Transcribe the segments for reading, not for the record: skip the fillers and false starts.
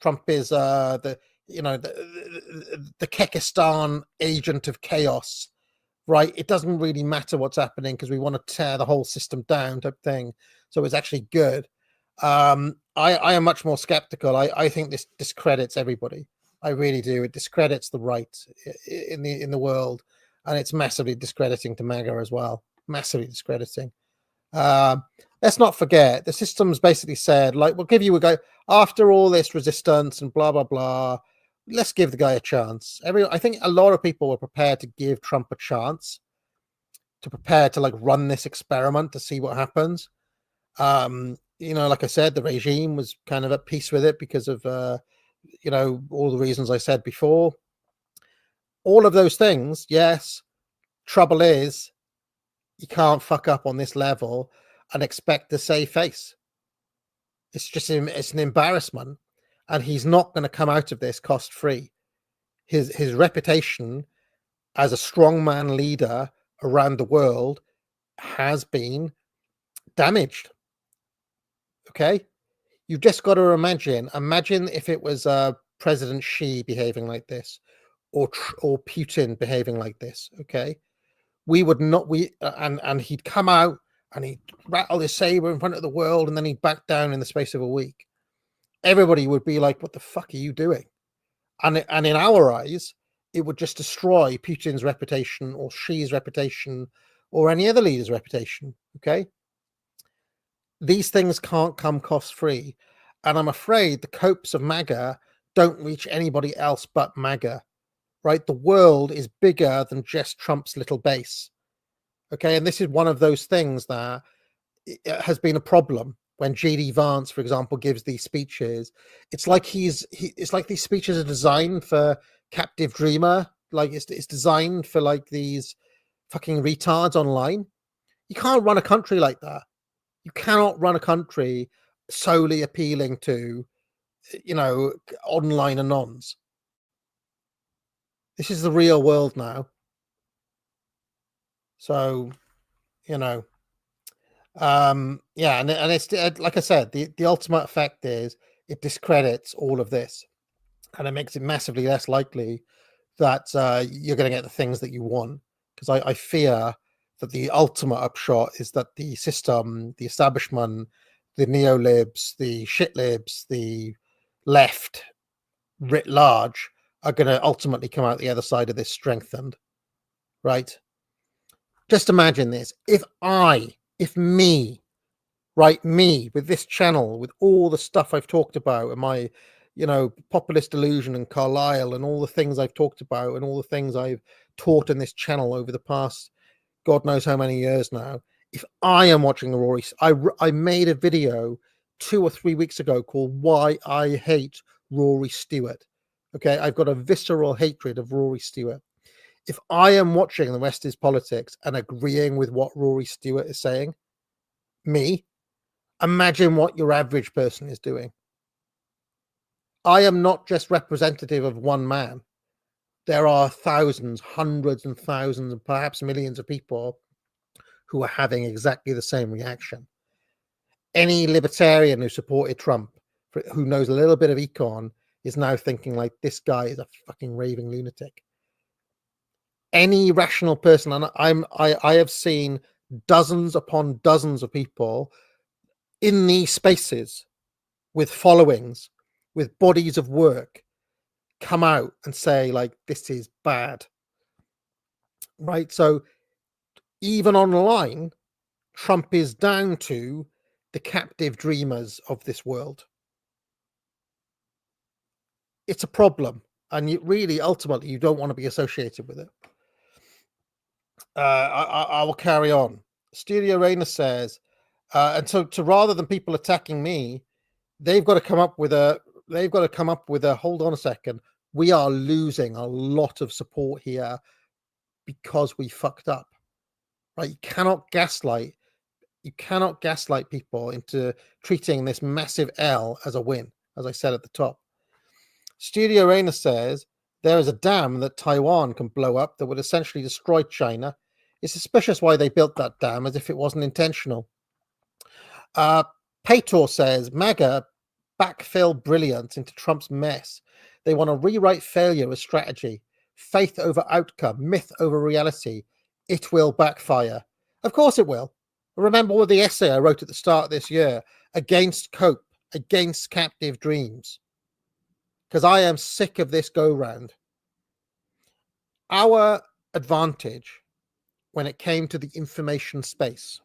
Trump is the Kekistan agent of chaos, right? It doesn't really matter what's happening because we want to tear the whole system down, type thing. So it's actually good. I am much more skeptical. I think this discredits everybody. I really do. It discredits the right in the world, and it's massively discrediting to MAGA as well. Massively discrediting. Let's not forget the system's basically said, like, we'll give you a go after all this resistance and blah blah blah. Let's give the guy a chance. I think a lot of people were prepared to give Trump a chance, to prepare to like run this experiment to see what happens. Like I said, the regime was kind of at peace with it because of all the reasons I said before. All of those things, yes. Trouble is, you can't fuck up on this level and expect to save face. It's an embarrassment, and he's not going to come out of this cost free. His reputation as a strongman leader around the world has been damaged. Okay, you've just got to imagine if it was President Xi behaving like this, or Putin behaving like this. Okay, we would not. And he'd come out and he'd rattle his saber in front of the world, and then he'd back down in the space of a week. Everybody would be like, "What the fuck are you doing?" And in our eyes, it would just destroy Putin's reputation, or Xi's reputation, or any other leader's reputation. Okay. These things can't come cost-free, and I'm afraid the copes of MAGA don't reach anybody else but MAGA, right? The world is bigger than just Trump's little base, okay? And this is one of those things that has been a problem when J.D. Vance, for example, gives these speeches. It's like it's like these speeches are designed for captive dreamer, like it's designed for like these fucking retards online. You can't run a country like that. You cannot run a country solely appealing to, online anons. This is the real world now. So, and it's like I said, the ultimate effect is it discredits all of this, and it makes it massively less likely that you're going to get the things that you want. Because I fear that the ultimate upshot is that the system, the establishment, the neolibs, the shitlibs, the left writ large are going to ultimately come out the other side of this strengthened, right? Just imagine this. If me, with this channel, with all the stuff I've talked about and my, populist delusion and Carlyle and all the things I've talked about and all the things I've taught in this channel over the past God knows how many years now. If I am watching the Rory, I made a video 2 or 3 weeks ago called "Why I Hate Rory Stewart." Okay, I've got a visceral hatred of Rory Stewart. If I am watching the rest is politics and agreeing with what Rory Stewart is saying, imagine what your average person is doing. I am not just representative of one man. There are thousands, hundreds and thousands, and perhaps millions of people who are having exactly the same reaction. Any libertarian who supported Trump, who knows a little bit of econ, is now thinking like, this guy is a fucking raving lunatic. Any rational person, and I have seen dozens upon dozens of people in these spaces with followings, with bodies of work, come out and say like, this is bad, right? So even online, Trump is down to the captive dreamers of this world. It's a problem, and ultimately you don't want to be associated with it. I will carry on. Studio Rainer says, and so rather than people attacking me, they've got to come up with a hold on a second, we are losing a lot of support here because we fucked up, right? You cannot gaslight people into treating this massive L as a win, as I said at the top. Studio Rainer says, there is a dam that Taiwan can blow up that would essentially destroy China. It's suspicious why they built that dam, as if it wasn't intentional. Paytor says, MAGA backfill brilliance into Trump's mess. They want to rewrite failure as strategy, faith over outcome, myth over reality. It will backfire. Of course it will. Remember what the essay I wrote at the start of this year, against cope, against captive dreams. Because I am sick of this go-round. Our advantage when it came to the information space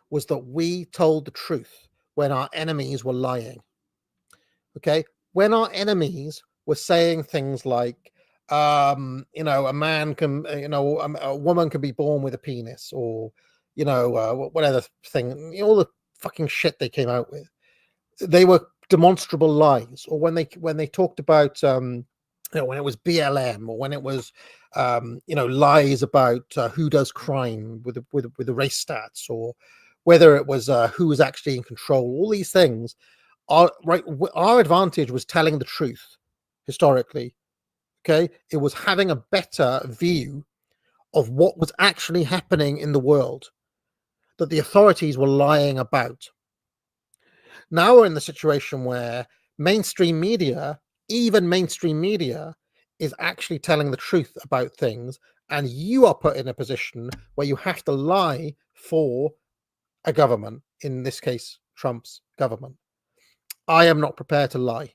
was that we told the truth when our enemies were lying. Okay? When our enemies were saying things like, a man can, a woman can be born with a penis, or, whatever thing, all the fucking shit they came out with. They were demonstrable lies. Or when they talked about, when it was BLM, or when it was, lies about who does crime with the race stats, or whether it was who was actually in control. All these things are right. Our advantage was telling the truth historically. Okay, it was having a better view of what was actually happening in the world that the authorities were lying about. Now we're in the situation where mainstream media, even mainstream media, is actually telling the truth about things, and you are put in a position where you have to lie for a government, in this case, Trump's government. I am not prepared to lie.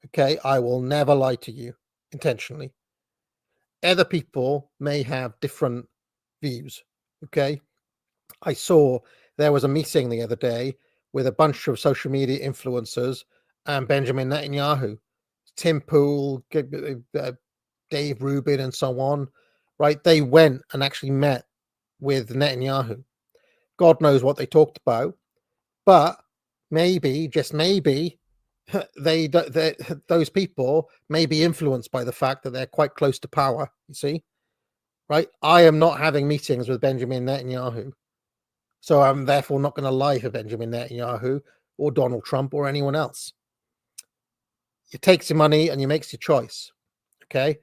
Okay, I will never lie to you intentionally. Other people may have different views. Okay, I saw there was a meeting the other day with a bunch of social media influencers and Benjamin Netanyahu, Tim Pool, Dave Rubin, and so on. Right, they went and actually met with Netanyahu. God knows what they talked about, but maybe, just maybe, those people may be influenced by the fact that they're quite close to power. You see, right? I am not having meetings with Benjamin Netanyahu, so I'm therefore not going to lie for Benjamin Netanyahu or Donald Trump or anyone else. You take your money and you make your choice. Okay,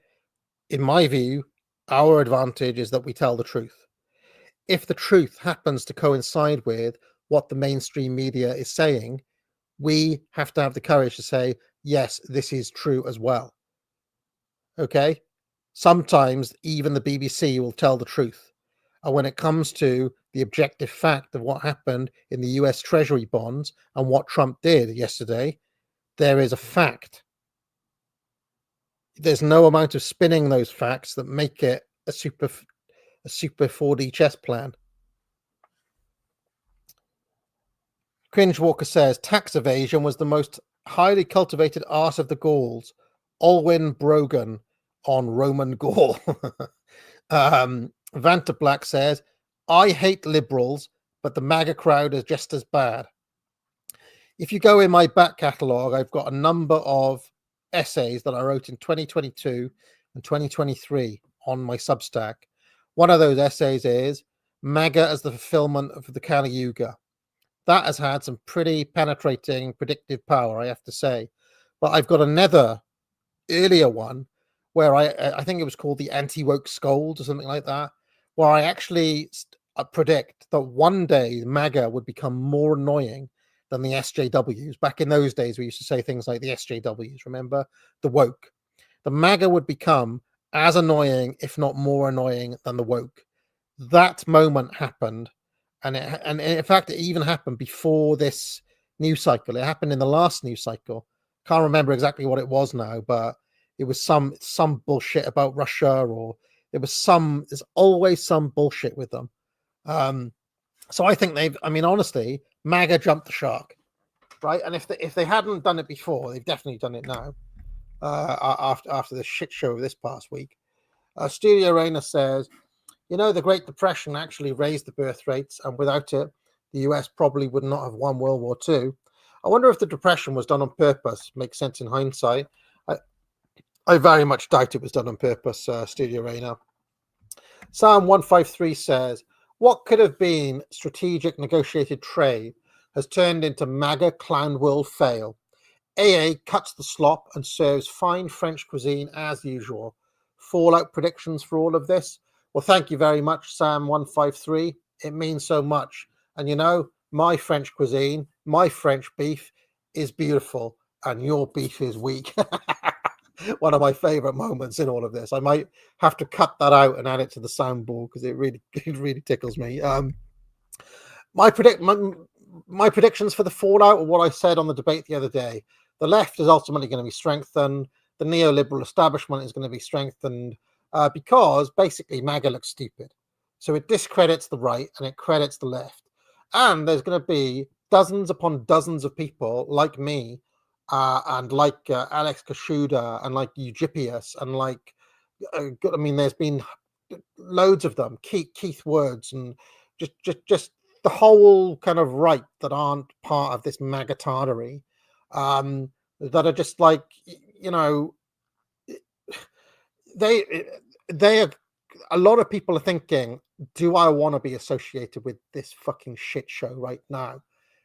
in my view, our advantage is that we tell the truth. If the truth happens to coincide with what the mainstream media is saying, we have to have the courage to say, yes, this is true as well. Okay? Sometimes even the BBC will tell the truth. And when it comes to the objective fact of what happened in the US Treasury bonds and what Trump did yesterday, there is a fact. There's no amount of spinning those facts that make it a super 4D chess plan. Cringe Walker says tax evasion was the most highly cultivated art of the Gauls. Alwyn Brogan on Roman Gaul. Vanta Black says, I hate liberals, but the MAGA crowd is just as bad. If you go in my back catalogue, I've got a number of essays that I wrote in 2022 and 2023 on my Substack. One of those essays is MAGA as the fulfillment of the Kali Yuga. That has had some pretty penetrating predictive power, I have to say. But I've got another earlier one where I think it was called the Anti-Woke Scold or something like that, where I actually predict that one day MAGA would become more annoying than the SJWs. Back in those days, we used to say things like the SJWs, remember? The woke. The MAGA would become as annoying, if not more annoying, than the woke. That moment happened. And in fact, it even happened before this news cycle. It happened in the last news cycle. Can't remember exactly what it was now, but it was some bullshit about Russia, or there's always some bullshit with them. So I think honestly, MAGA jumped the shark, right? And if they hadn't done it before, they've definitely done it now. After the shit show of this past week, Studio Rayner says, the Great Depression actually raised the birth rates, and without it, the US probably would not have won World War II. I wonder if the Depression was done on purpose. Makes sense in hindsight. I very much doubt it was done on purpose, Studio Rayner. Psalm 153 says, what could have been strategic negotiated trade has turned into MAGA clown world fail. AA cuts the slop and serves fine French cuisine as usual. Fallout predictions for all of this? Well, thank you very much, Sam 153. It means so much. And my French cuisine, my French beef is beautiful and your beef is weak. One of my favorite moments in all of this. I might have to cut that out and add it to the soundboard because it really tickles me. My predictions for the fallout are what I said on the debate the other day. The left is ultimately going to be strengthened. The neoliberal establishment is going to be strengthened because basically MAGA looks stupid. So it discredits the right and it credits the left. And there's going to be dozens upon dozens of people like me and like Alex Kashuda and like Eugippius and like, I mean, there's been loads of them, Keith Words and just the whole kind of right that aren't part of this magatardery, that are just like, you know, they are, a lot of people are thinking, do I want to be associated with this fucking shit show right now?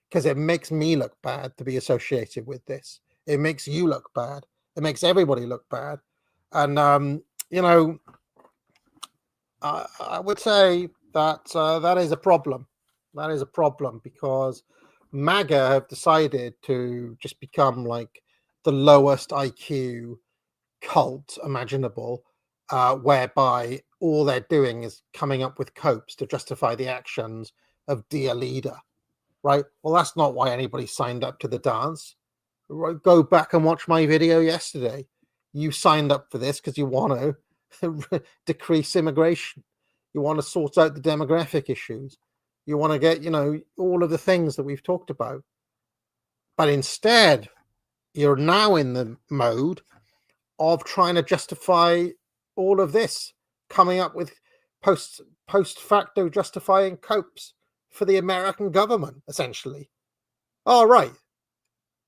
Because it makes me look bad to be associated with this. It makes you look bad. It makes everybody look bad. And, you know, I would say that that is a problem. That is a problem because MAGA have decided to just become like the lowest IQ cult imaginable, whereby all they're doing is coming up with copes to justify the actions of dear leader, right? Well, that's not why anybody signed up to the dance. Right? Go back and watch my video yesterday. You signed up for this because you want to decrease immigration. You want to sort out the demographic issues. You want to get, you know, all of the things that we've talked about. But instead, you're now in the mode of trying to justify all of this, coming up with post facto justifying copes for the American government, essentially. All right.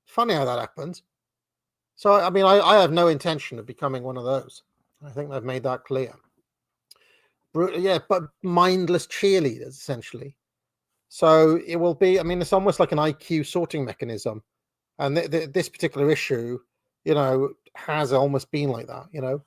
Funny how that happens. So, I mean, I have no intention of becoming one of those. I think they've made that clear. Yeah, but mindless cheerleaders, essentially. So it will be, I mean, it's almost like an IQ sorting mechanism. And this particular issue, you know, has almost been like that, you know.